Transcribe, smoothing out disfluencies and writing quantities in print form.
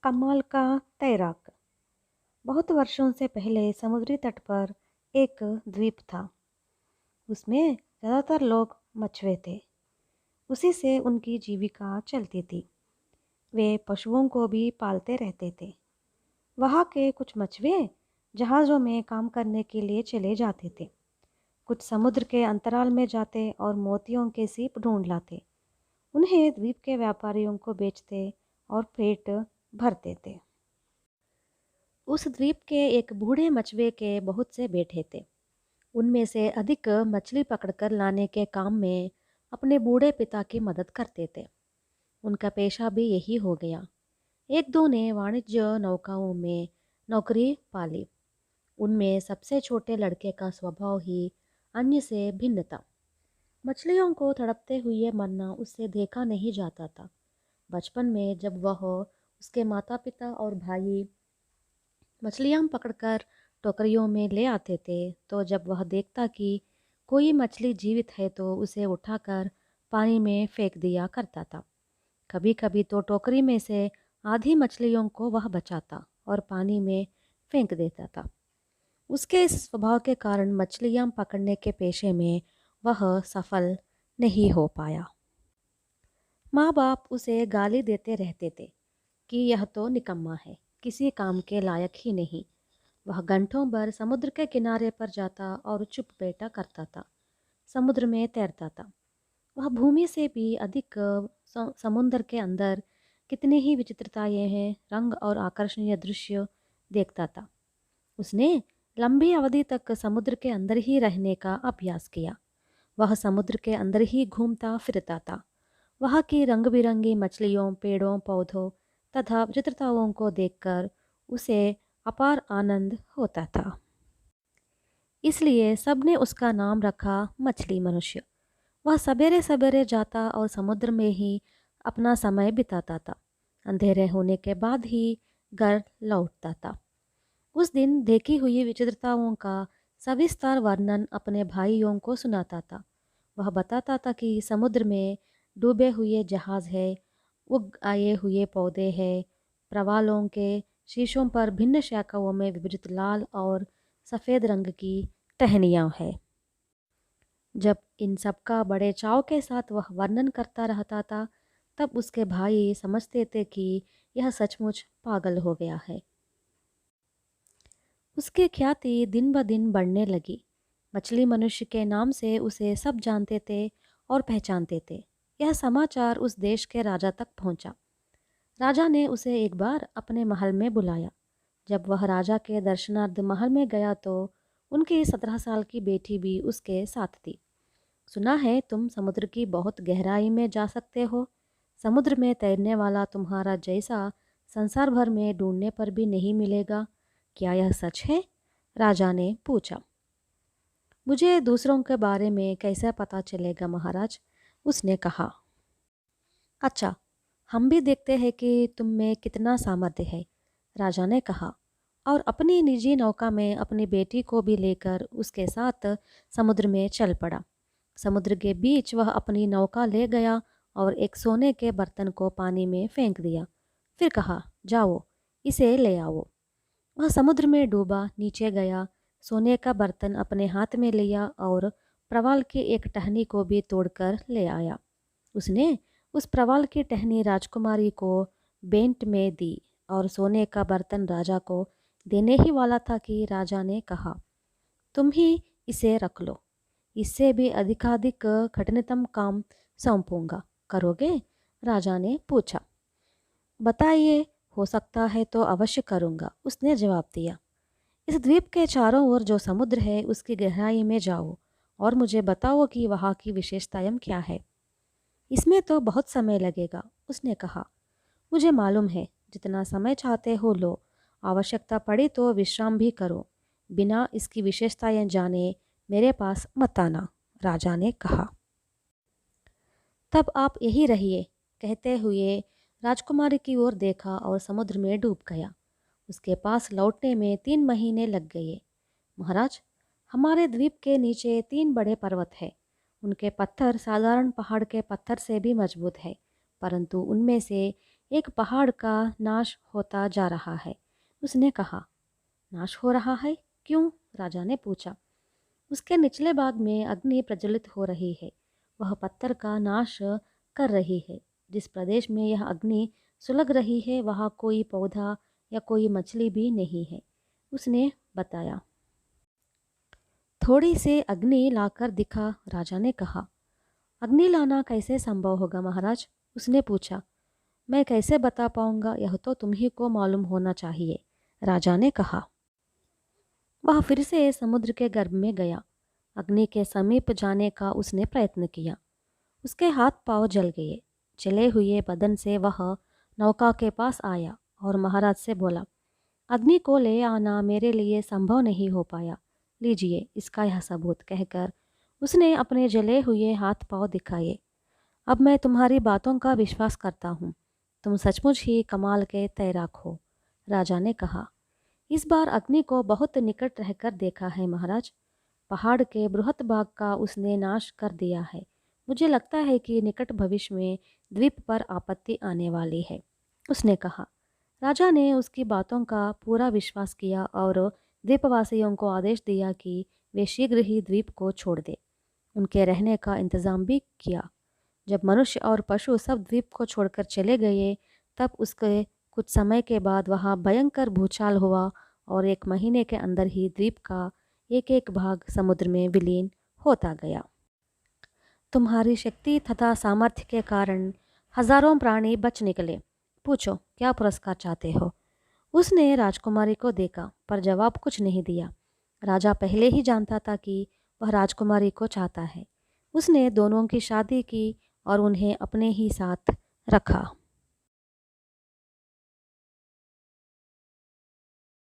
कमाल का तैराक। बहुत वर्षों से पहले समुद्री तट पर एक द्वीप था। उसमें ज़्यादातर लोग मछुए थे। उसी से उनकी जीविका चलती थी। वे पशुओं को भी पालते रहते थे। वहाँ के कुछ मछुए जहाज़ों में काम करने के लिए चले जाते थे। कुछ समुद्र के अंतराल में जाते और मोतियों के सीप ढूंढ लाते। उन्हें द्वीप के व्यापारियों को बेचते और पेट भरते थे। उस द्वीप के एक बूढ़े मछुए के बहुत से बेटे थे। उनमें से अधिक मछली पकड़कर लाने के काम में अपने बूढ़े पिता की मदद करते थे। उनका पेशा भी यही हो गया। एक दो ने वाणिज्य नौकाओं में नौकरी पाली। उनमें सबसे छोटे लड़के का स्वभाव ही अन्य से भिन्न था। मछलियों को तड़पते हुए मरना उससे देखा नहीं जाता था। बचपन में जब वह, उसके माता पिता और भाई मछलियाँ पकड़कर टोकरियों में ले आते थे, तो जब वह देखता कि कोई मछली जीवित है तो उसे उठाकर पानी में फेंक दिया करता था। कभी कभी तो टोकरी में से आधी मछलियों को वह बचाता और पानी में फेंक देता था। उसके इस स्वभाव के कारण मछलियाँ पकड़ने के पेशे में वह सफल नहीं हो पाया। माँ बाप उसे गाली देते रहते थे कि यह तो निकम्मा है, किसी काम के लायक ही नहीं। वह घंटों भर समुद्र के किनारे पर जाता और चुप बैठा करता था। समुद्र में तैरता था। वह भूमि से भी अधिक समुद्र के अंदर कितनी ही विचित्रताएं हैं, रंग और आकर्षणीय दृश्य देखता था। उसने लंबी अवधि तक समुद्र के अंदर ही रहने का अभ्यास किया। वह समुद्र के अंदर ही घूमता फिरता था। वहाँ की रंग बिरंगी मछलियों, पेड़ों, पौधों तथा विचित्रताओं को देखकर उसे अपार आनंद होता था। इसलिए सबने उसका नाम रखा मछली मनुष्य। वह सवेरे सवेरे जाता और समुद्र में ही अपना समय बिताता था। अंधेरे होने के बाद ही घर लौटता था। उस दिन देखी हुई विचित्रताओं का सविस्तार वर्णन अपने भाइयों को सुनाता था। वह बताता था कि समुद्र में डूबे हुए जहाज़ है, उग आए हुए पौधे हैं, प्रवालों के शीशों पर भिन्न शाखाओं में विभजित लाल और सफ़ेद रंग की टहनियाँ हैं। जब इन सब का बड़े चाव के साथ वह वर्णन करता रहता था, तब उसके भाई समझते थे कि यह सचमुच पागल हो गया है। उसकी ख्याति दिन ब दिन बढ़ने लगी। मछली मनुष्य के नाम से उसे सब जानते थे और पहचानते थे। यह समाचार उस देश के राजा तक पहुंचा। राजा ने उसे एक बार अपने महल में बुलाया। जब वह राजा के दर्शनार्थ महल में गया तो उनकी 17 साल की बेटी भी उसके साथ थी। सुना है तुम समुद्र की बहुत गहराई में जा सकते हो। समुद्र में तैरने वाला तुम्हारा जैसा संसार भर में ढूंढने पर भी नहीं मिलेगा। क्या यह सच है? राजा ने पूछा। मुझे दूसरों के बारे में कैसे पता चलेगा महाराज? उसने कहा। अच्छा, हम भी देखते हैं कि तुम में कितना सामर्थ्य है, राजा ने कहा, और अपनी निजी नौका में अपनी बेटी को भी लेकर उसके साथ समुद्र में चल पड़ा। समुद्र के बीच वह अपनी नौका ले गया और एक सोने के बर्तन को पानी में फेंक दिया। फिर कहा, जाओ इसे ले आओ। वह समुद्र में डूबा, नीचे गया, सोने का बर्तन अपने हाथ में लिया और प्रवाल की एक टहनी को भी तोड़कर ले आया। उसने उस प्रवाल की टहनी राजकुमारी को बेंट में दी और सोने का बर्तन राजा को देने ही वाला था कि राजा ने कहा, तुम ही इसे रख लो, इससे भी अधिकाधिक कठिनतम काम सौंपूंगा, करोगे? राजा ने पूछा। बताइए, हो सकता है तो अवश्य करूँगा, उसने जवाब दिया। इस द्वीप के चारों ओर जो समुद्र है उसकी गहराई में जाओ और मुझे बताओ कि वहाँ की विशेषताएं क्या है। इसमें तो बहुत समय लगेगा, उसने कहा। मुझे मालूम है, जितना समय चाहते हो लो, आवश्यकता पड़ी तो विश्राम भी करो। बिना इसकी विशेषताएं जाने मेरे पास मत आना, राजा ने कहा। तब आप यही रहिए, कहते हुए राजकुमारी की ओर देखा और समुद्र में डूब गया। उसके पास लौटने में 3 महीने लग गए। महाराज, हमारे द्वीप के नीचे 3 बड़े पर्वत हैं। उनके पत्थर साधारण पहाड़ के पत्थर से भी मजबूत है, परंतु उनमें से एक पहाड़ का नाश होता जा रहा है। उसने कहा। नाश हो रहा है? क्यों? राजा ने पूछा। उसके निचले भाग में अग्नि प्रज्वलित हो रही है। वह पत्थर का नाश कर रही है। जिस प्रदेश में यह अग्नि सुलग रही है वहाँ कोई पौधा या कोई मछली भी नहीं है, उसने बताया। थोड़ी सी अग्नि लाकर दिखा, राजा ने कहा। अग्नि लाना कैसे संभव होगा महाराज? उसने पूछा। मैं कैसे बता पाऊंगा, यह तो तुम्ही को मालूम होना चाहिए, राजा ने कहा। वह फिर से समुद्र के गर्भ में गया। अग्नि के समीप जाने का उसने प्रयत्न किया। उसके हाथ पांव जल गए। जले हुए बदन से वह नौका के पास आया और महाराज से बोला, अग्नि को ले आना मेरे लिए संभव नहीं हो पाया। लीजिए इसका यह सबूत, कहकर उसने अपने जले हुए हाथ पांव दिखाए। अब मैं तुम्हारी बातों का विश्वास करता हूँ। तुम सचमुच ही कमाल के तैराक हो, राजा ने कहा। इस बार अग्नि को बहुत निकट रहकर देखा है महाराज। पहाड़ के बृहत भाग का उसने नाश कर दिया है। मुझे लगता है कि निकट भविष्य में द्वीप पर आपत्ति आने वाली है, उसने कहा। राजा ने उसकी बातों का पूरा विश्वास किया और द्वीपवासियों को आदेश दिया कि वे शीघ्र ही द्वीप को छोड़ दें। उनके रहने का इंतजाम भी किया। जब मनुष्य और पशु सब द्वीप को छोड़कर चले गए, तब उसके कुछ समय के बाद वहाँ भयंकर भूचाल हुआ और 1 महीने के अंदर ही द्वीप का एक एक भाग समुद्र में विलीन होता गया। तुम्हारी शक्ति तथा सामर्थ्य के कारण हजारों प्राणी बच निकले। पूछो क्या पुरस्कार चाहते हो? उसने राजकुमारी को देखा पर जवाब कुछ नहीं दिया। राजा पहले ही जानता था कि वह राजकुमारी को चाहता है। उसने दोनों की शादी की और उन्हें अपने ही साथ रखा।